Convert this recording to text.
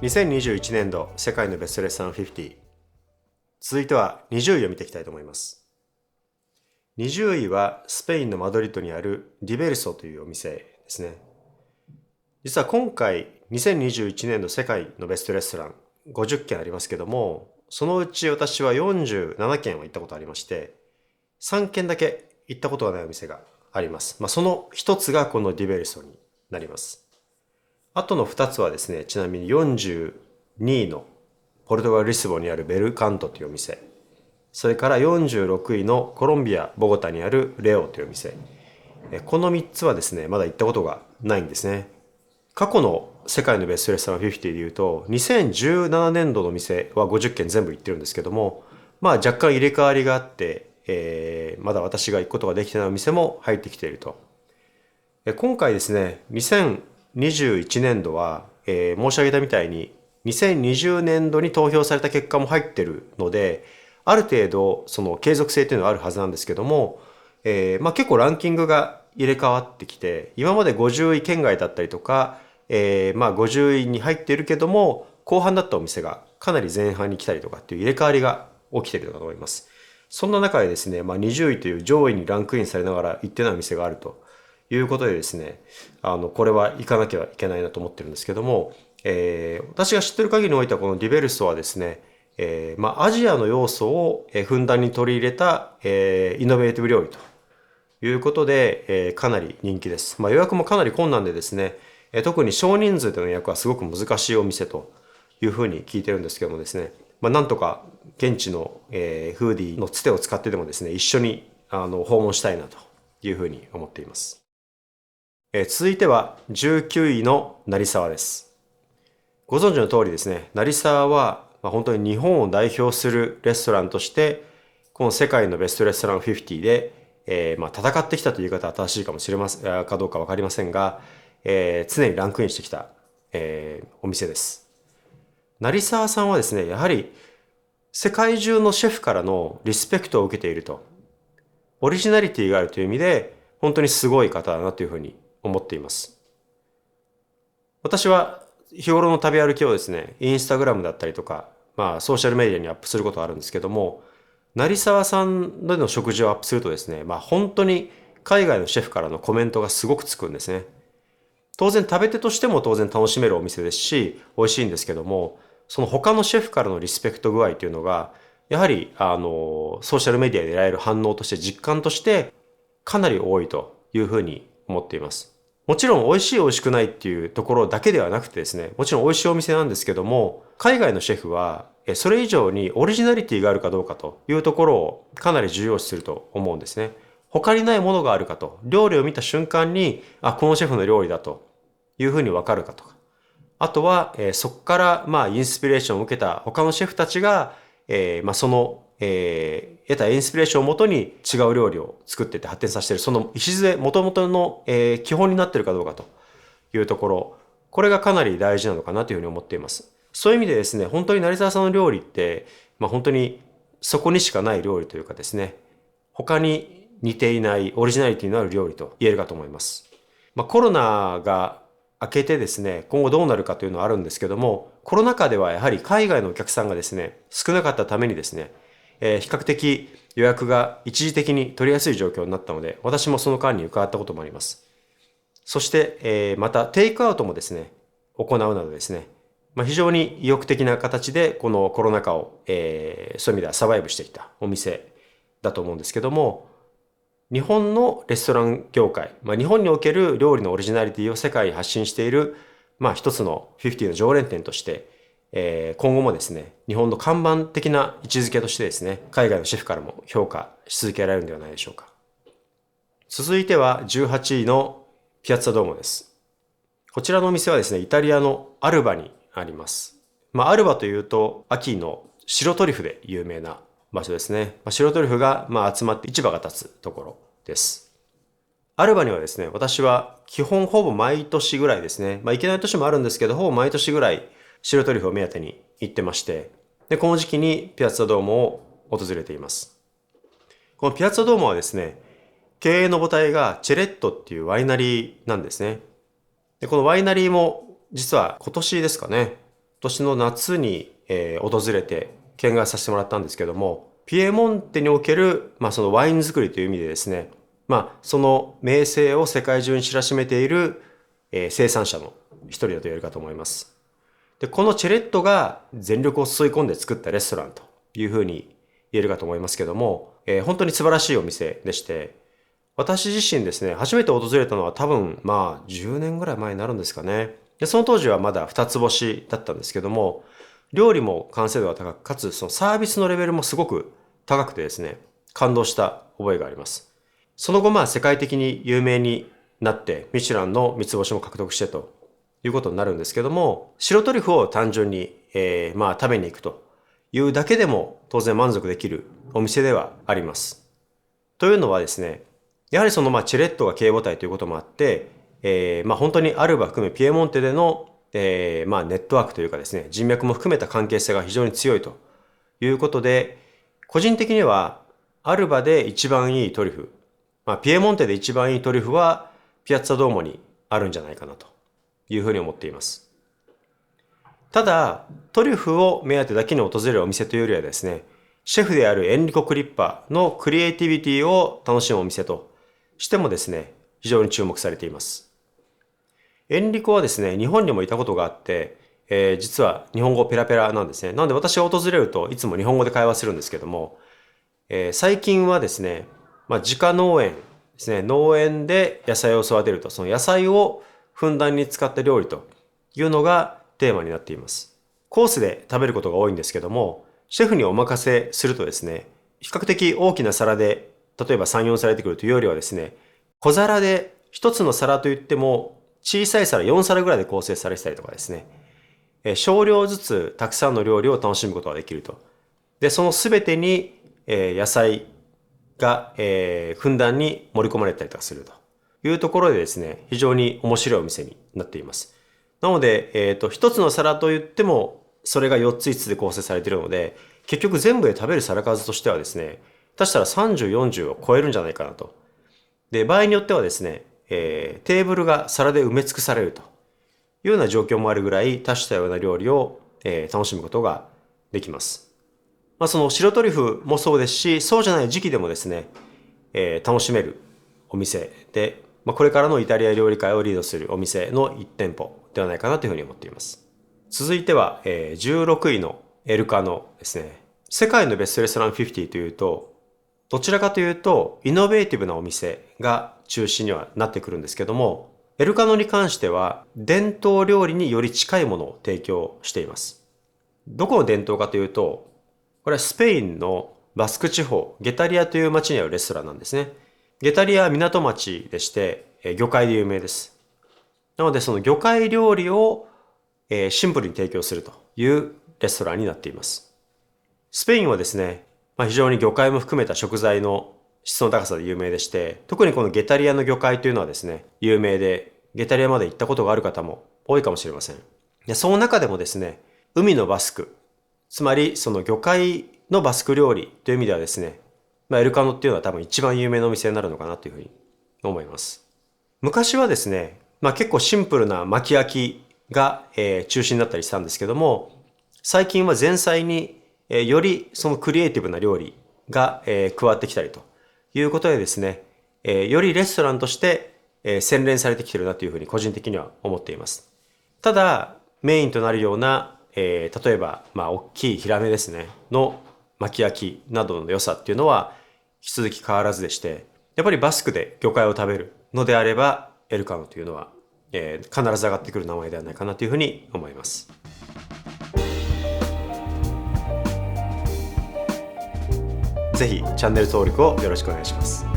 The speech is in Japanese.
2021年度世界のベストレストラン50。続いては20位を見ていきたいと思います。20位はスペインのマドリッドにあるディベルソというお店ですね。実は今回2021年度世界のベストレストラン50件ありますけども、そのうち私は47件は行ったことありまして、3件だけ行ったことがないお店があります。その一つがこのディベルソになります。あとの2つはですね、ちなみに42位のポルトガル・リスボンにあるベルカントというお店、それから46位のコロンビア・ボゴタにあるレオというお店、この3つはですね、まだ行ったことがないんですね。過去の世界のベストレストラン50でいうと、2017年度の店は50件全部行ってるんですけども、若干入れ替わりがあって、まだ私が行くことができてないお店も入ってきていると。今回ですね、2021年度は、申し上げたみたいに2020年度に投票された結果も入ってるので、ある程度その継続性というのはあるはずなんですけども、結構ランキングが入れ替わってきて、今まで50位圏外だったりとか、50位に入っているけども後半だったお店がかなり前半に来たりとかっていう入れ替わりが起きているのかと思います。そんな中でですね、20位という上位にランクインされながら行ってないお店があるということでですね、これは行かなきゃいけないなと思ってるんですけども、私が知ってる限りにおいてはこのディベルソはですね、アジアの要素をふんだんに取り入れた、イノベーティブ料理ということで、かなり人気です。予約もかなり困難でですね、特に少人数での予約はすごく難しいお店というふうに聞いてるんですけどもですね、なんとか現地の、フーディーのつてを使ってでもですね、一緒に訪問したいなというふうに思っています。続いては19位の成沢です。ご存知の通りですね、成沢は本当に日本を代表するレストランとして、この世界のベストレストラン50で、戦ってきたという言い方は正しいかもしれませんかどうかわかりませんが、常にランクインしてきた、お店です。成沢さんはですね、やはり世界中のシェフからのリスペクトを受けていると、オリジナリティがあるという意味で本当にすごい方だなというふうに思っています。私は日頃の旅歩きをですね、インスタグラムだったりとか、ソーシャルメディアにアップすることがあるんですけども、成沢さんでの食事をアップするとですね、本当に海外のシェフからのコメントがすごくつくんですね。当然食べ手としても当然楽しめるお店ですし、美味しいんですけども、その他のシェフからのリスペクト具合というのが、やはり、ソーシャルメディアで得られる反応として実感としてかなり多いというふうに思っています。もちろん美味しい美味しくないっていうところだけではなくてですね、もちろん美味しいお店なんですけども、海外のシェフはそれ以上にオリジナリティがあるかどうかというところをかなり重要視すると思うんですね。他にないものがあるかと、料理を見た瞬間に、このシェフの料理だというふうにわかるかとか。あとは、そこからインスピレーションを受けた他のシェフたちが、その、得たインスピレーションをもとに違う料理を作っていって発展させている、その礎、元々の、基本になっているかどうかというところ、これがかなり大事なのかなというふうに思っています。そういう意味でですね、本当に成沢さんの料理って、本当にそこにしかない料理というかですね、他に似ていないオリジナリティのある料理と言えるかと思います。コロナが明けてですね、今後どうなるかというのはあるんですけども、コロナ禍ではやはり海外のお客さんがですね、少なかったためにですね、比較的予約が一時的に取りやすい状況になったので、私もその間に伺ったこともあります。そして、またテイクアウトもですね、行うなどですね、非常に意欲的な形でこのコロナ禍を、そういう意味ではサバイブしてきたお店だと思うんですけども、日本のレストラン業界、日本における料理のオリジナリティを世界に発信している、一つの50の常連店として、今後もですね、日本の看板的な位置づけとしてですね、海外のシェフからも評価し続けられるんではないでしょうか。続いては18位のピアッツァドーモです。こちらのお店はですね、イタリアのアルバにあります。アルバというと、秋の白トリュフで有名な場所ですね。白トリュフが集まって市場が立つところです。アルバにはですね、私は基本ほぼ毎年ぐらいですね。行けない年もあるんですけど、ほぼ毎年ぐらい白トリュフを目当てに行ってまして、で、この時期にピアッツァドームを訪れています。このピアッツァドームはですね、経営の母体がチェレットっていうワイナリーなんですね。で、このワイナリーも実は今年ですかね、年の夏に、訪れて見学させてもらったんですけども、ピエモンテにおける、そのワイン作りという意味でですね、その名声を世界中に知らしめている、生産者の一人だと言えるかと思います。で、このチェレットが全力を注い込んで作ったレストランというふうに言えるかと思いますけども、本当に素晴らしいお店でして、私自身ですね、初めて訪れたのは多分10年ぐらい前になるんですかね。で、その当時はまだ二つ星だったんですけども、料理も完成度が高く、かつそのサービスのレベルもすごく高くてですね、感動した覚えがあります。その後世界的に有名になって、ミシュランの三つ星も獲得してということになるんですけども、白トリュフを単純に、食べに行くというだけでも当然満足できるお店ではあります。というのはですね、やはりそのチェレットが経営母体ということもあって、本当にアルバ含めピエモンテでの、ネットワークというかですね、人脈も含めた関係性が非常に強いということで、個人的にはアルバで一番いいトリュフ、ピエモンテで一番いいトリュフはピアッツァドーモにあるんじゃないかなというふうに思っています。ただ、トリュフを目当てだけに訪れるお店というよりはですね、シェフであるエンリコ・クリッパーのクリエイティビティを楽しむお店としてもですね、非常に注目されています。エンリコはですね、日本にもいたことがあって、実は日本語ペラペラなんですね。なので私が訪れるといつも日本語で会話するんですけども、最近はですね、自家農園ですね、農園で野菜を育てると、その野菜をふんだんに使った料理というのがテーマになっています。コースで食べることが多いんですけども、シェフにお任せするとですね、比較的大きな皿で、例えば3、4皿出てくるというよりはですね、小皿で一つの皿といっても、小さい皿4皿ぐらいで構成されてたりとかですね、少量ずつたくさんの料理を楽しむことができると。で、そのすべてに、野菜が、ふんだんに盛り込まれたりとかするというところでですね、非常に面白いお店になっています。なので、一つの皿といっても、それが4つ5つで構成されているので、結局全部で食べる皿数としてはですね、下手したら30、40を超えるんじゃないかなと。で、場合によってはですね、テーブルが皿で埋め尽くされるというような状況もあるぐらい多種多様な料理を、楽しむことができます。その白トリュフもそうですし、そうじゃない時期でもですね、楽しめるお店で、これからのイタリア料理界をリードするお店の1店舗ではないかなというふうに思っています。続いては、16位のエルカノですね。世界のベストレストラン50というと、どちらかというと、イノベーティブなお店が中心にはなってくるんですけども、エルカノに関しては、伝統料理により近いものを提供しています。どこの伝統かというと、これはスペインのバスク地方、ゲタリアという町にあるレストランなんですね。ゲタリアは港町でして、魚介で有名です。なのでその魚介料理をシンプルに提供するというレストランになっています。スペインはですね、非常に魚介も含めた食材の質の高さで有名でして、特にこのゲタリアの魚介というのはですね、有名で、ゲタリアまで行ったことがある方も多いかもしれません。で、その中でもですね、海のバスク、つまりその魚介のバスク料理という意味ではですね、エルカノっていうのは多分一番有名なお店になるのかなというふうに思います。昔はですね、結構シンプルな巻き焼きが、中心だったりしたんですけども、最近は前菜に、よりそのクリエイティブな料理が、加わってきたりということでですね、よりレストランとして、洗練されてきてるなというふうに個人的には思っています。ただ、メインとなるような、例えば、大きいヒラメですね、の巻き焼きなどの良さっていうのは引き続き変わらずでして、やっぱりバスクで魚介を食べるのであれば、エルカノというのは、必ず上がってくる名前ではないかなというふうに思います。ぜひチャンネル登録をよろしくお願いします。